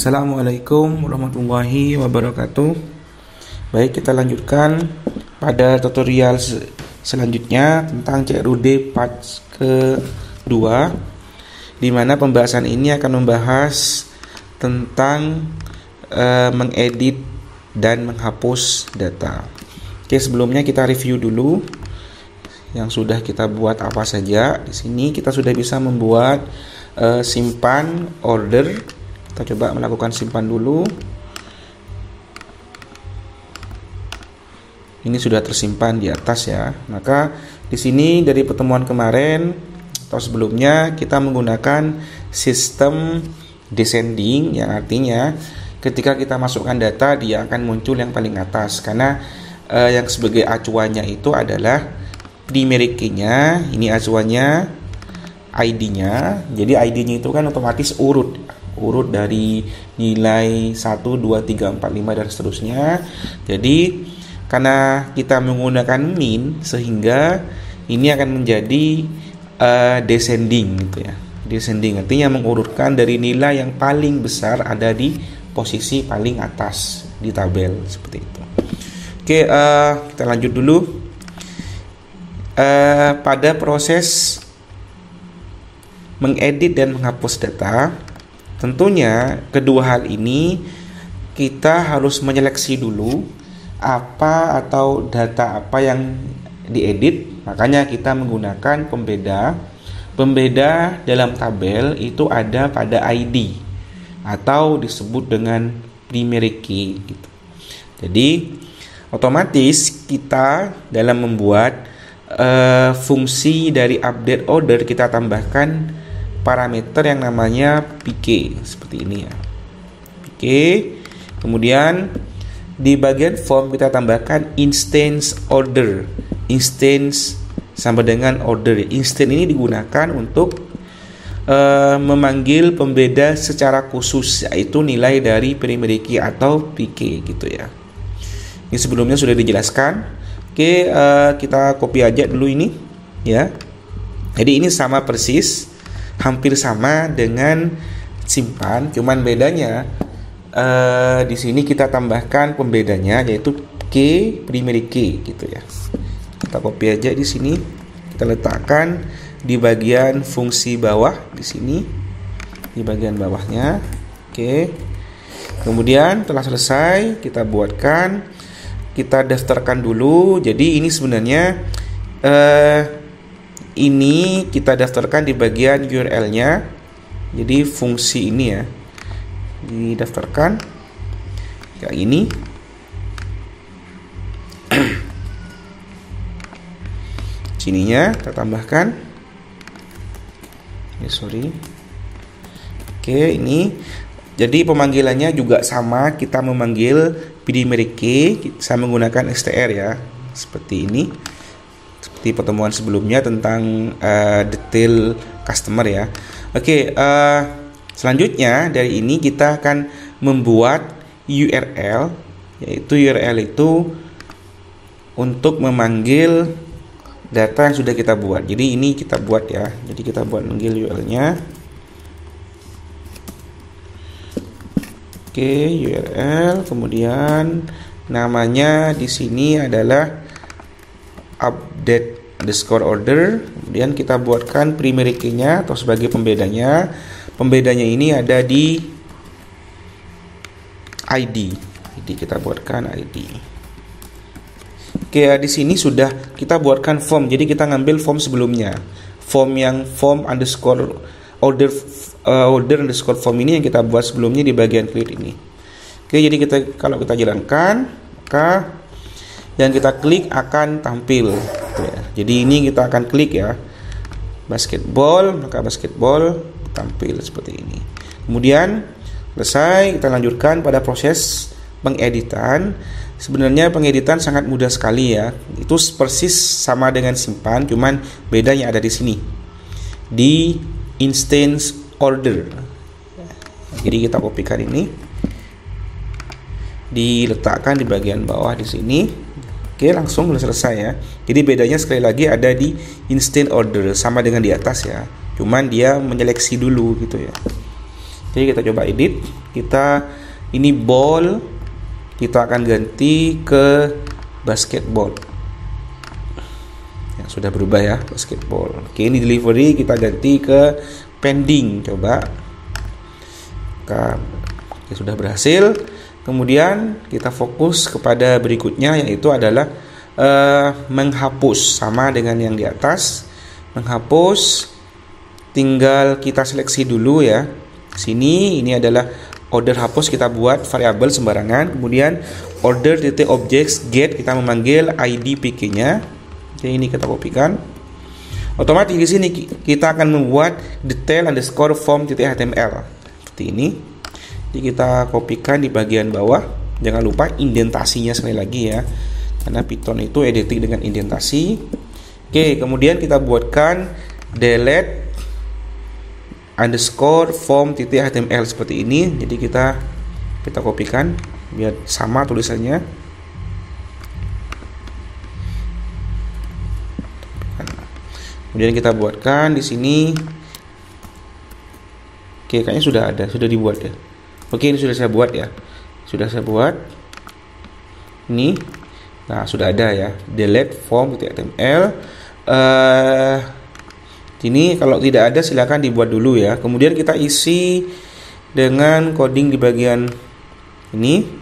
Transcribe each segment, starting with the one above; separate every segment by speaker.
Speaker 1: Assalamualaikum warahmatullahi wabarakatuh. Baik, kita lanjutkan pada tutorial selanjutnya tentang CRUD part kedua, di mana pembahasan ini akan membahas tentang mengedit dan menghapus data. Oke, sebelumnya kita review dulu yang sudah kita buat apa saja. Di sini kita sudah bisa membuat simpan order. Kita coba melakukan simpan dulu. Ini sudah tersimpan di atas ya. Maka di sini dari pertemuan kemarin atau sebelumnya kita menggunakan sistem descending, yang artinya ketika kita masukkan data dia akan muncul yang paling atas, karena yang sebagai acuannya itu adalah primary key-nya, ini acuannya ID-nya. Jadi ID-nya itu kan otomatis urut dari nilai 1, 2, 3, 4, 5 dan seterusnya. Jadi karena kita menggunakan min, sehingga ini akan menjadi descending gitu ya. Descending artinya mengurutkan dari nilai yang paling besar ada di posisi paling atas di tabel, seperti itu. Oke, kita lanjut dulu. Pada proses mengedit dan menghapus data, tentunya kedua hal ini kita harus menyeleksi dulu apa atau data apa yang diedit. Makanya kita menggunakan pembeda. Pembeda dalam tabel itu ada pada ID atau disebut dengan primary key gitu. Jadi otomatis kita dalam membuat fungsi dari update order, kita tambahkan parameter yang namanya PK seperti ini ya. PK. Kemudian di bagian form kita tambahkan instance order. Instance sama dengan order. Instance ini digunakan untuk memanggil pembeda secara khusus, yaitu nilai dari primary key atau PK gitu ya. Ini sebelumnya sudah dijelaskan. Oke, kita copy aja dulu ini ya. Jadi ini sama persis, hampir sama dengan simpan, cuman bedanya di sini kita tambahkan pembedanya, yaitu key primary key gitu ya. Kita copy aja di sini, kita letakkan di bagian fungsi bawah di sini, di bagian bawahnya. Oke. Kemudian setelah selesai kita buatkan, kita daftarkan dulu. Jadi ini sebenarnya ini kita daftarkan di bagian URL-nya. Jadi fungsi ini ya didaftarkan kayak ini. Sininya kita tambahkan. Oke, ini. Jadi pemanggilannya juga sama, kita memanggil primary key, saya menggunakan str ya, seperti ini. Seperti pertemuan sebelumnya tentang detail customer ya. Oke, selanjutnya dari ini kita akan membuat URL, yaitu URL itu untuk memanggil data yang sudah kita buat. Jadi ini kita buat ya. Jadi kita buat manggil URL-nya. Oke, URL, kemudian namanya di sini adalah update underscore order. Kemudian kita buatkan primary key-nya atau sebagai pembedanya. Pembedanya ini ada di ID. Jadi kita buatkan ID. Oke, di sini sudah kita buatkan form. Jadi kita ngambil form sebelumnya. Form underscore order underscore form ini yang kita buat sebelumnya di bagian clear ini. Oke, jadi kalau kita jalankan, maka yang kita klik akan tampil gitu ya. Jadi ini kita akan klik ya, basketball, maka basketball tampil seperti ini. Kemudian selesai, kita lanjutkan pada proses pengeditan. Sebenarnya pengeditan sangat mudah sekali ya. Itu persis sama dengan simpan, cuman bedanya ada di sini, di instance order. Jadi kita kopikan ini, diletakkan di bagian bawah di sini. Oke, langsung sudah selesai ya. Jadi bedanya sekali lagi ada di instant order, sama dengan di atas ya. Cuman dia menyeleksi dulu gitu ya. Jadi kita coba edit. Kita ini ball, kita akan ganti ke basketball. Ya, sudah berubah ya, basketball. Oke, ini delivery kita ganti ke pending. Coba. Oke, sudah berhasil. Kemudian kita fokus kepada berikutnya, yaitu adalah menghapus. Sama dengan yang di atas. Menghapus, tinggal kita seleksi dulu ya. Sini ini adalah order hapus, kita buat variabel sembarangan. Kemudian order titik objects get, kita memanggil id pk-nya. Oke, ini kita kopikan. Otomatis di sini kita akan membuat detail underscore form titik html seperti ini. Jadi kita kopikan di bagian bawah. Jangan lupa indentasinya sekali lagi ya, karena Python itu editing dengan indentasi. Oke, kemudian kita buatkan delete underscore form titik html seperti ini. Jadi kita kopikan biar sama tulisannya. Kemudian kita buatkan di sini. Oke, kayaknya sudah dibuat ya. Oke, ini sudah saya buat ya. Sudah saya buat. Ini. Nah, sudah ada ya. Delete form titik html. Ini kalau tidak ada silakan dibuat dulu ya. Kemudian kita isi dengan coding di bagian ini.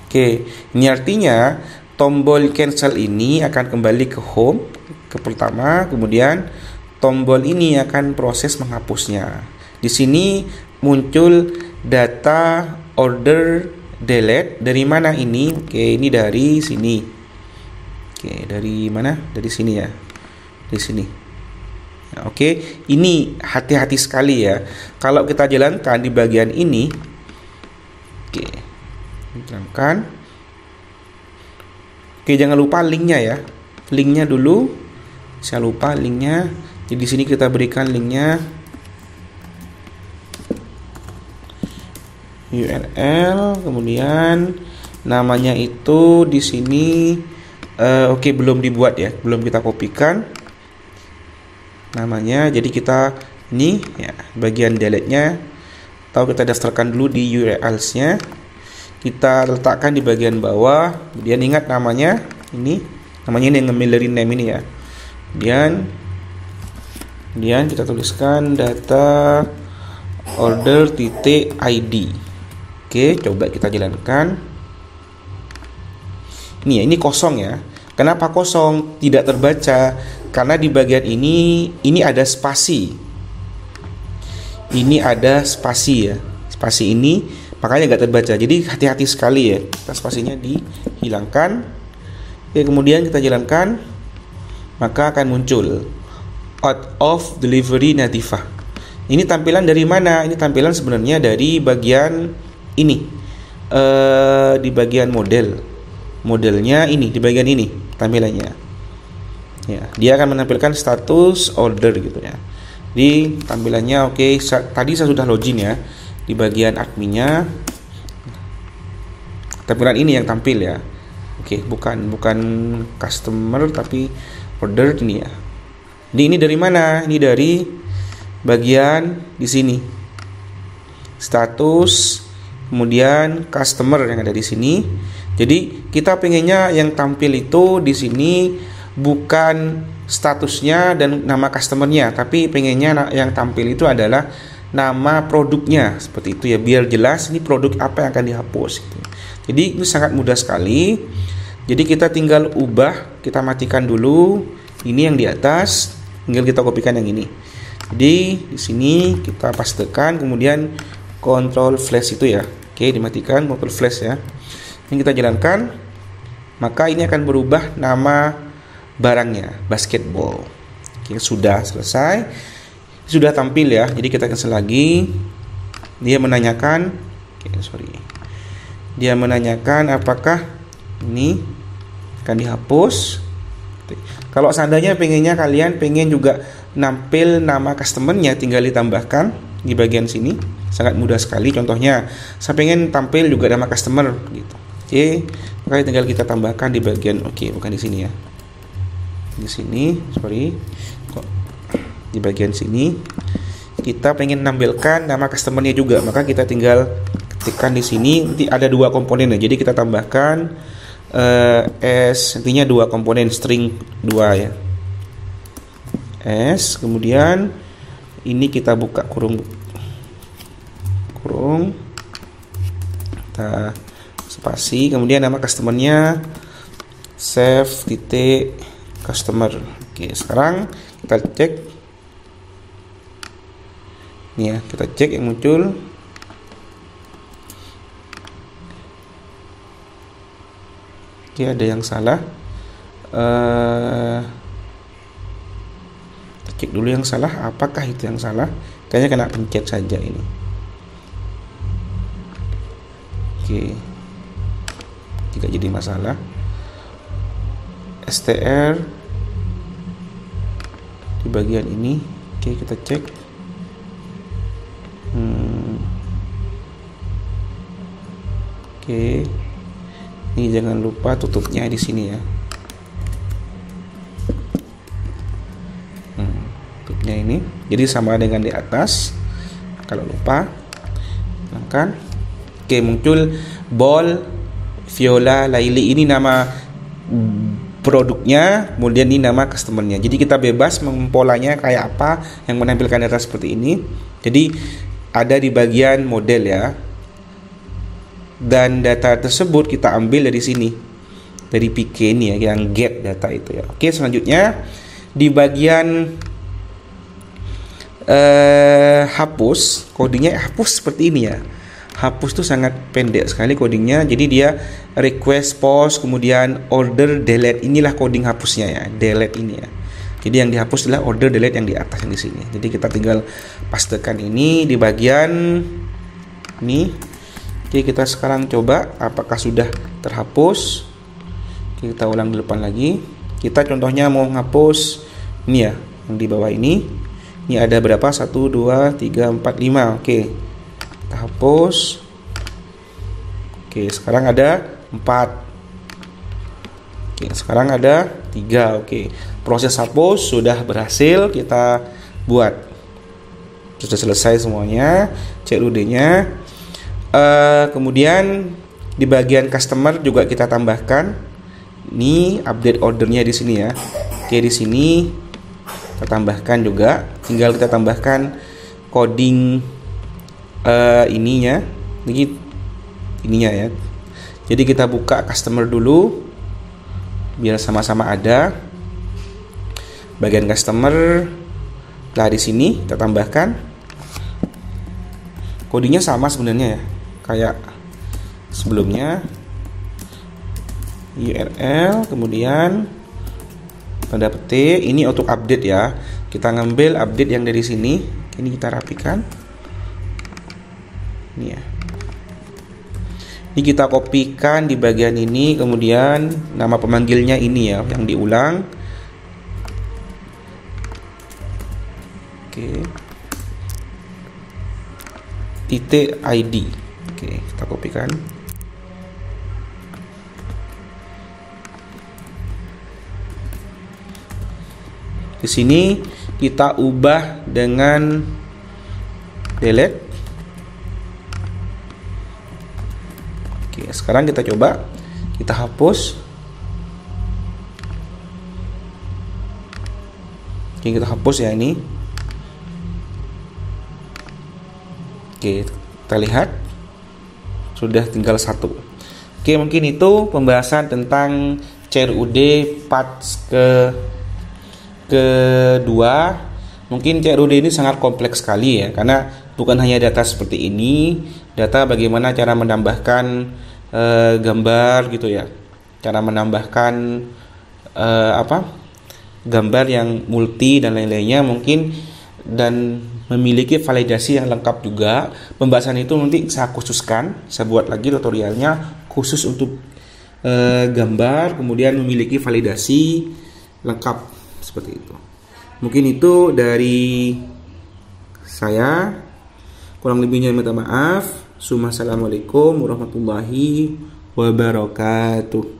Speaker 1: Oke, ini artinya tombol cancel ini akan kembali ke home, ke pertama, kemudian tombol ini akan proses menghapusnya. Di sini muncul data order delete. Dari mana ini? Oke, ini dari sini. Oke, dari mana? Dari sini ya. Di sini. Nah, oke, ini hati-hati sekali ya. Kalau kita jalankan di bagian ini. Oke. Jalankan. Oke, jangan lupa linknya ya. Linknya dulu. Saya lupa linknya. Jadi di sini kita berikan linknya. URL, kemudian namanya itu di sini oke, belum dibuat ya, belum kita kopikan namanya. Jadi kita ini ya bagian delete-nya, atau kita daftarkan dulu di URL-nya, kita letakkan di bagian bawah. Kemudian ingat namanya ini yang nge-milleri name ini ya. Kemudian kita tuliskan data order titik id. Oke, coba kita jalankan. Ini kosong ya. Kenapa kosong? Tidak terbaca karena di bagian ini ada spasi. Ini ada spasi ya. Spasi ini makanya nggak terbaca. Jadi hati-hati sekali ya. Kita spasinya dihilangkan. Oke, kemudian kita jalankan. Maka akan muncul out of delivery notify. Ini tampilan dari mana? Ini tampilan sebenarnya dari bagian ini di bagian modelnya ini, di bagian ini tampilannya ya. Dia akan menampilkan status order gitu ya. Di tampilannya oke, tadi saya sudah login ya di bagian adminnya. Tampilan ini yang tampil ya. Oke, bukan customer tapi order ini ya. Ini dari mana? Ini dari bagian di sini status, kemudian customer yang ada di sini. Jadi kita pengennya yang tampil itu di sini bukan statusnya dan nama customernya, tapi pengennya yang tampil itu adalah nama produknya, seperti itu ya, biar jelas ini produk apa yang akan dihapus gitu. Jadi ini sangat mudah sekali. Jadi kita tinggal ubah, kita matikan dulu ini yang di atas, tinggal kita kopikan yang ini. Jadi di sini kita pastekan, kemudian Control flash itu ya. Oke, dimatikan Control flash ya. Ini kita jalankan, maka ini akan berubah nama barangnya, basketball. Oke, sudah selesai. Sudah tampil ya. Jadi kita cancel lagi. Dia menanyakan, dia menanyakan apakah ini akan dihapus. Kalau seandainya kalian pengen juga nampil nama customernya, tinggal ditambahkan di bagian sini. Sangat mudah sekali. Contohnya, saya pengen tampil juga nama customer gitu. Oke, Maka tinggal kita tambahkan di bagian bukan di sini ya. Di sini, sorry. Kok di bagian sini kita pengen nampilkan nama customernya juga, maka kita tinggal ketikkan di sini. Nanti ada dua komponen ya. Jadi kita tambahkan S, intinya dua komponen string 2 ya. S, kemudian ini kita buka kurung, kita spasi, kemudian nama customernya save titik customer. Oke, sekarang kita cek ini ya, kita cek yang muncul. Oke, ada yang salah. Cek dulu yang salah, apakah itu yang salah? Kayaknya kena pencet saja ini. Oke, tidak jadi masalah. str di bagian ini. Oke, kita cek. Oke, ini jangan lupa tutupnya di sini ya. Ini jadi sama dengan di atas. Kalau lupa kan. Oke, muncul Ball Viola Laili, ini nama produknya, kemudian ini nama customernya. Jadi kita bebas mempolanya kayak apa yang menampilkan data seperti ini. Jadi ada di bagian model ya, dan data tersebut kita ambil dari sini, dari PK ini ya, yang get data itu ya. Oke, selanjutnya di bagian hapus, codingnya hapus seperti ini ya. Hapus tuh sangat pendek sekali codingnya. Jadi dia request, post, kemudian order, delete. Inilah coding hapusnya ya, delete ini ya. Jadi yang dihapus adalah order, delete yang di atas, yang di sini. Jadi kita tinggal pastekan ini di bagian ini. Oke, kita sekarang coba apakah sudah terhapus. Kita ulang di depan lagi. Kita contohnya mau ngapus ini ya, yang di bawah ini. Ini ada berapa? 1, 2, 3, 4, 5. Oke, kita hapus. Oke, sekarang ada 4. Oke, sekarang ada 3. Oke, proses hapus sudah berhasil kita buat. Sudah selesai semuanya. CRUD-nya. Kemudian di bagian customer juga kita tambahkan. Ini update ordernya di sini ya. Oke, di sini kita tambahkan juga, tinggal kita tambahkan coding ininya ya. Jadi kita buka customer dulu biar sama-sama ada bagian customer. Nah, di sini kita tambahkan codingnya sama sebenarnya ya, kayak sebelumnya. URL, kemudian tanda petik, ini untuk update ya. Kita ngambil update yang dari sini. Ini kita rapikan. Ini ya. Ini kita kopikan di bagian ini, kemudian nama pemanggilnya ini ya, yang diulang. Oke. Titik ID. Oke, kita kopikan. Di sini kita ubah dengan delete. Oke, sekarang kita coba, kita hapus. Oke, kita hapus ya ini. Oke, kita lihat sudah tinggal 1. Oke, mungkin itu pembahasan tentang CRUD part kedua. Mungkin CRUD ini sangat kompleks sekali ya, karena bukan hanya data seperti ini, data bagaimana cara menambahkan gambar gitu ya, cara menambahkan gambar yang multi dan lain-lainnya mungkin, dan memiliki validasi yang lengkap juga. Pembahasan itu nanti saya khususkan, saya buat lagi tutorialnya khusus untuk gambar, kemudian memiliki validasi lengkap. Seperti itu. Mungkin itu dari saya. Kurang lebihnya minta maaf. Assalamualaikum warahmatullahi wabarakatuh.